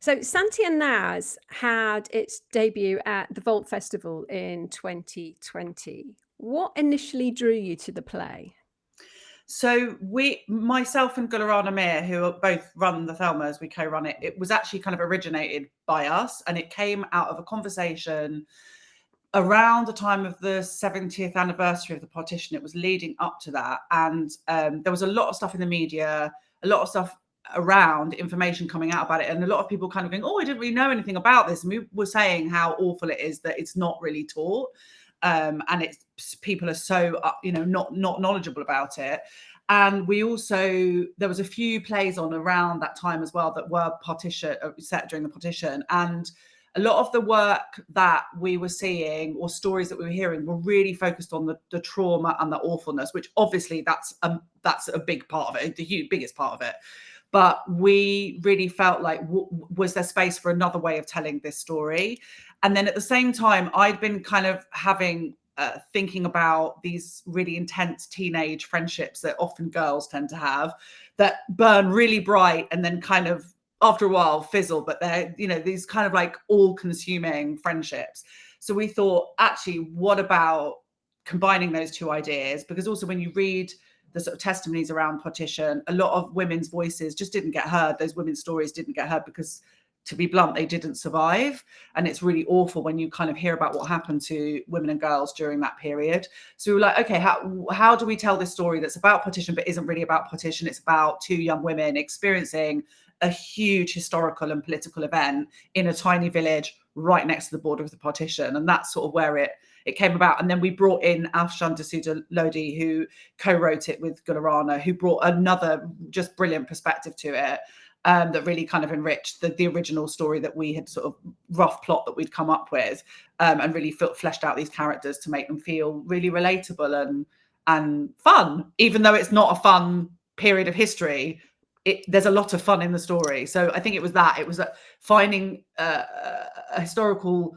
So Santi Naz had its debut at the Vault Festival in 2020. What initially drew you to the play? So myself and Guleraana Mir, who both run the Thelmas, we co-run it. It was actually kind of originated by us, and it came out of a conversation around the time of the 70th anniversary of the partition. It was leading up to that, and there was a lot of stuff in the media, a lot of stuff around, information coming out about it, and a lot of people kind of going, "Oh, I didn't really know anything about this." And we were saying how awful it is that it's not really taught, and it's people are so not knowledgeable about it. And we also, there was a few plays on around that time as well that were set during the partition, and a lot of the work that we were seeing or stories that we were hearing were really focused on the trauma and the awfulness, which obviously that's a big part of it, the biggest part of it. But we really felt like, was there space for another way of telling this story? And then at the same time, I'd been kind of thinking about these really intense teenage friendships that often girls tend to have, that burn really bright and then kind of after a while fizzle, but they're, these kind of like all-consuming friendships. So we thought, actually, what about combining those two ideas? Because also when you read the sort of testimonies around partition, a lot of women's voices just didn't get heard. Those women's stories didn't get heard because, to be blunt, they didn't survive. And it's really awful when you kind of hear about what happened to women and girls during that period. So we were like, okay, how do we tell this story that's about partition but isn't really about partition? It's about two young women experiencing a huge historical and political event in a tiny village right next to the border of the partition. And that's sort of where it came about. And then we brought in Afshan Dasuda Lodi, who co-wrote it with Guleraana, who brought another just brilliant perspective to it, that really kind of enriched the original story that we had, sort of rough plot that we'd come up with, and really fleshed out these characters to make them feel really relatable and fun, even though it's not a fun period of history. There's a lot of fun in the story. So I think it was finding a historical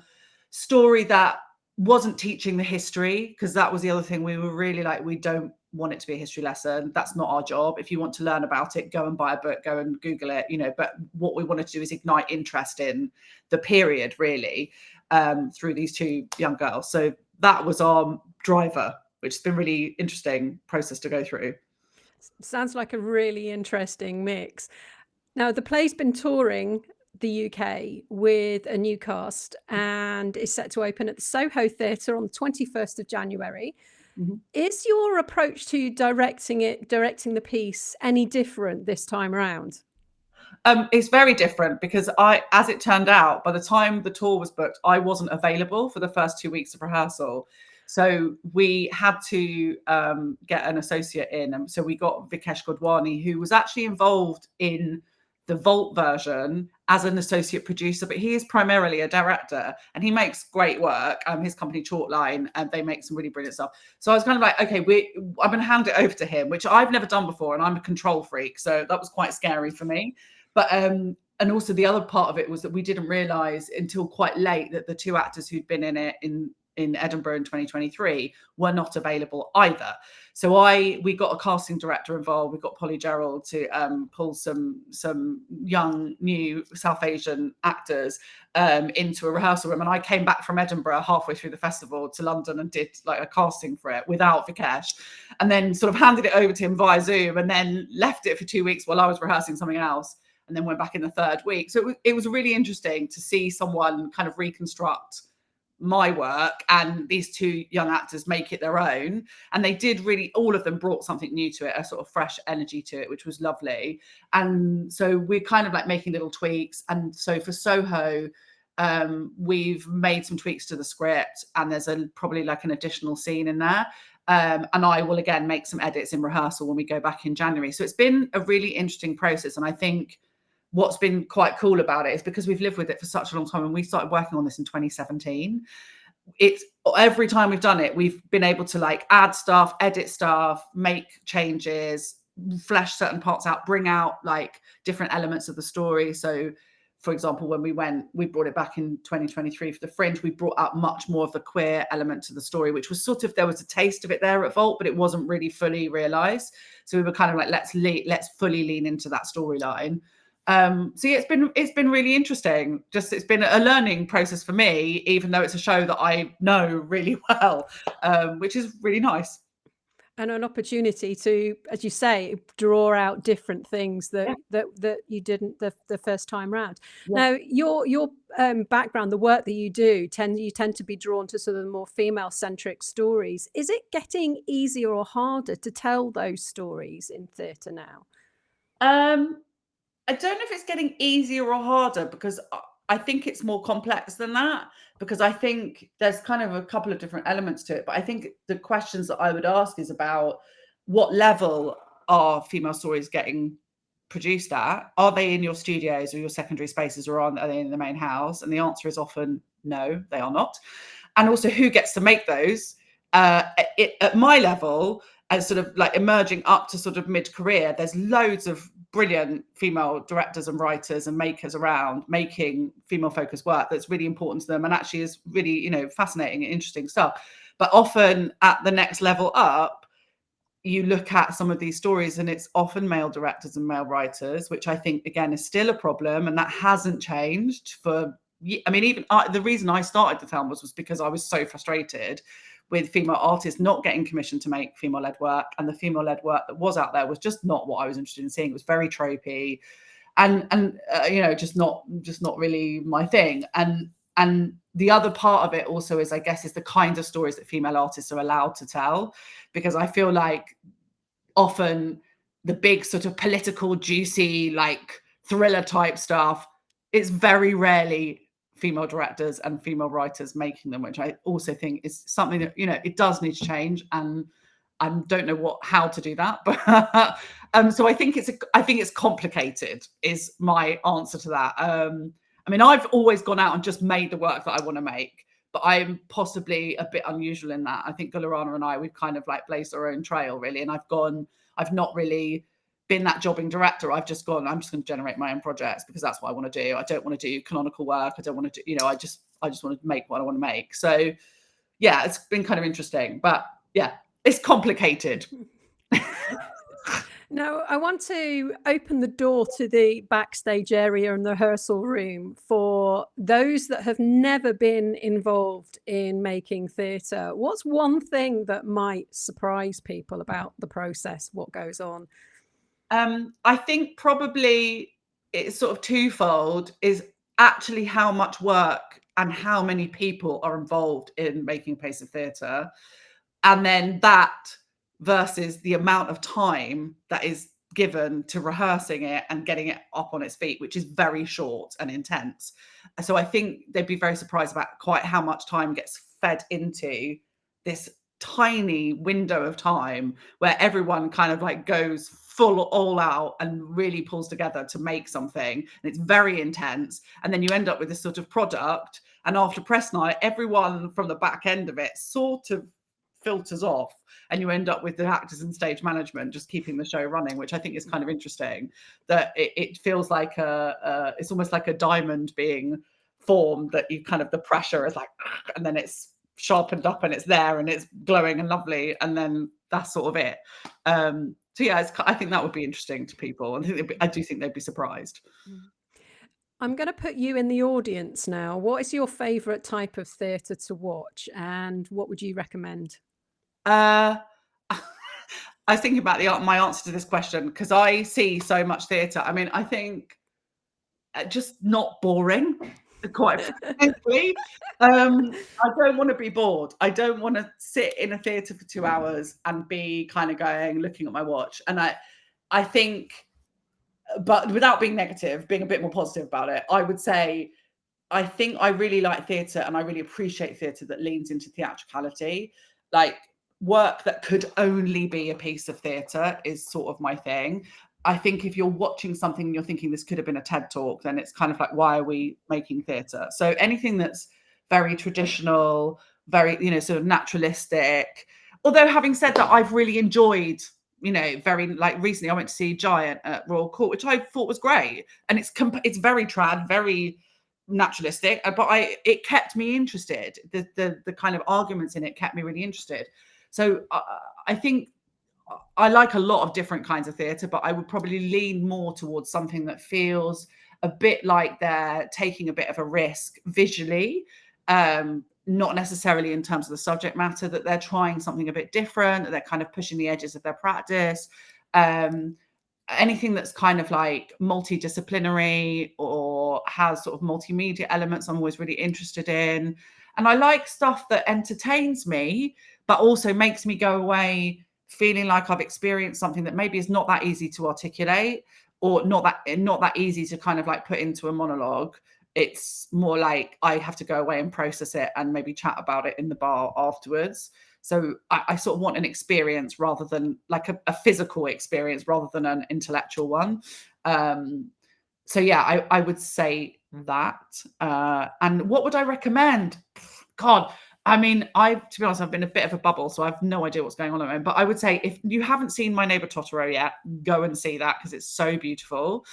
story that wasn't teaching the history, because that was the other thing. We were really like, we don't want it to be a history lesson. That's not our job. If you want to learn about it, go and buy a book, go and Google it, but what we wanted to do is ignite interest in the period, really, through these two young girls. So that was our driver, which has been really interesting process to go through. Sounds like a really interesting mix. Now, the play's been touring the UK with a new cast and is set to open at the Soho Theatre on the 21st of January. Mm-hmm. Is your approach to directing the piece any different this time around? It's very different, because as it turned out, by the time the tour was booked, I wasn't available for the first 2 weeks of rehearsal. So we had to get an associate in. And so we got Vikesh Godwani, who was actually involved in the Vault version as an associate producer, but he is primarily a director and he makes great work. His company Chalkline, and they make some really brilliant stuff. So I was kind of like, okay, I'm going to hand it over to him, which I've never done before, and I'm a control freak, so that was quite scary for me. But and also the other part of it was that we didn't realize until quite late that the two actors who'd been in it in Edinburgh in 2023 were not available either. So we got a casting director involved. We got Polly Gerald to pull some young new South Asian actors into a rehearsal room, and I came back from Edinburgh halfway through the festival to London and did like a casting for it without Vikesh, and then sort of handed it over to him via Zoom, and then left it for 2 weeks while I was rehearsing something else, and then went back in the third week. So it was really interesting to see someone kind of reconstruct my work and these two young actors make it their own. And they did really, all of them brought something new to it, a sort of fresh energy to it, which was lovely. And so we're kind of like making little tweaks. And so for Soho, we've made some tweaks to the script, and there's probably like an additional scene in there. And I will again make some edits in rehearsal when we go back in January. So it's been a really interesting process. And I think what's been quite cool about it is because we've lived with it for such a long time, and we started working on this in 2017. It's every time we've done it, we've been able to like add stuff, edit stuff, make changes, flesh certain parts out, bring out like different elements of the story. So for example, when we brought it back in 2023 for the Fringe, we brought out much more of the queer element to the story, which was sort of, there was a taste of it there at Vault, but it wasn't really fully realized. So we were kind of like, let's fully lean into that storyline. So yeah, it's been really interesting. Just it's been a learning process for me, even though it's a show that I know really well, which is really nice. And an opportunity to, as you say, draw out different things that Yeah. that you didn't the first time round. Yeah. Now, your background, the work that you do, you tend to be drawn to sort of the more female-centric stories. Is it getting easier or harder to tell those stories in theatre now? I don't know if it's getting easier or harder, because I think it's more complex than that, because I think there's kind of a couple of different elements to it. But I think the questions that I would ask is about what level are female stories getting produced at? Are they in your studios or your secondary spaces, or are they in the main house? And the answer is often no, they are not. And also, who gets to make those? At my level, as sort of like emerging up to sort of mid-career, there's loads of brilliant female directors and writers and makers around making female focused work that's really important to them, and actually is really, you know, fascinating and interesting stuff. But often at the next level up, you look at some of these stories and it's often male directors and male writers, which I think again is still a problem, and that hasn't changed for, I mean, even the reason I started the Thelmas was because I was so frustrated with female artists not getting commissioned to make female-led work, and the female-led work that was out there was just not what I was interested in seeing. It was very tropey, and you know, just not really my thing. And the other part of it also is, I guess, is the kind of stories that female artists are allowed to tell, because I feel like often the big sort of political, juicy, like thriller type stuff, it's very rarely female directors and female writers making them, which I also think is something that, you know, it does need to change, and I don't know how to do that. But so I think it's complicated is my answer to that. I mean, I've always gone out and just made the work that I want to make, but I'm possibly a bit unusual in that. I think Guleraana and I, we've kind of like blazed our own trail, really. And I've not really been that jobbing director. I've just gone, I'm just going to generate my own projects because that's what I want to do. I don't want to do canonical work. I don't want to do, you know, I just want to make what I want to make. So yeah, it's been kind of interesting, but yeah, it's complicated. Now, I want to open the door to the backstage area and the rehearsal room for those that have never been involved in making theatre. What's one thing that might surprise people about the process, what goes on? I think probably it's sort of twofold, is actually how much work and how many people are involved in making a piece of theatre. And then that versus the amount of time that is given to rehearsing it and getting it up on its feet, which is very short and intense. So I think they'd be very surprised about quite how much time gets fed into this tiny window of time where everyone kind of like goes full all out and really pulls together to make something, and it's very intense, and then you end up with this sort of product, and after press night everyone from the back end of it sort of filters off, and you end up with the actors and stage management just keeping the show running, which I think is kind of interesting. That it feels like it's almost like a diamond being formed, that you kind of, the pressure is like, and then it's sharpened up and it's there and it's glowing and lovely, and then that's sort of it. So yeah, I think that would be interesting to people, and I do think they'd be surprised. I'm going to put you in the audience now. What is your favourite type of theatre to watch, and what would you recommend? Uh, I was thinking about my answer to this question because I see so much theatre. I mean, I think just not boring, quite frankly. I don't want to be bored. I don't want to sit in a theatre for 2 hours and be kind of looking at my watch. And I think, but without being negative, being a bit more positive about it, I would say I think I really like theatre, and I really appreciate theatre that leans into theatricality. Like, work that could only be a piece of theatre is sort of my thing. I think if you're watching something and you're thinking this could have been a TED talk, then it's kind of like, why are we making theatre? So anything that's very traditional, very, you know, sort of naturalistic. Although having said that, I've really enjoyed, you know, very, like recently I went to see Giant at Royal Court, which I thought was great. And it's very trad, very naturalistic, but it kept me interested. The kind of arguments in it kept me really interested. So I think I like a lot of different kinds of theatre, but I would probably lean more towards something that feels a bit like they're taking a bit of a risk visually, not necessarily in terms of the subject matter, that they're trying something a bit different, that they're kind of pushing the edges of their practice. Um, Anything that's kind of like multidisciplinary or has sort of multimedia elements, I'm always really interested in. And I like stuff that entertains me, but also makes me go away feeling like I've experienced something that maybe is not that easy to articulate, or not that easy to kind of like put into a monologue. It's more like I have to go away and process it and maybe chat about it in the bar afterwards. So I sort of want an experience rather than like a physical experience rather than an intellectual one. So yeah, I would say that. And what would I recommend? God, I mean, to be honest, I've been a bit of a bubble, so I've no idea what's going on at the moment. But I would say if you haven't seen My Neighbor Totoro yet, go and see that because it's so beautiful.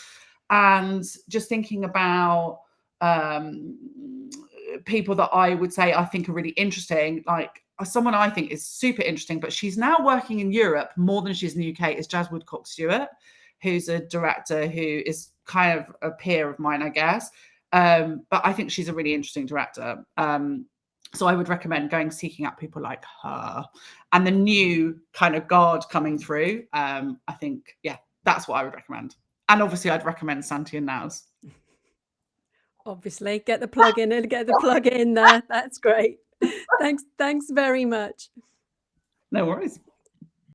And just thinking about people that I would say I think are really interesting, like someone I think is super interesting, but she's now working in Europe more than she's in the UK, is Jazz Woodcock Stewart, who's a director who is kind of a peer of mine, I guess. But I think she's a really interesting director. So I would recommend seeking out people like her and the new kind of guard coming through. I think, yeah, that's what I would recommend. And obviously I'd recommend Santi Naz. Obviously, get the plug in and get the plug in there. That's great. Thanks very much. No worries.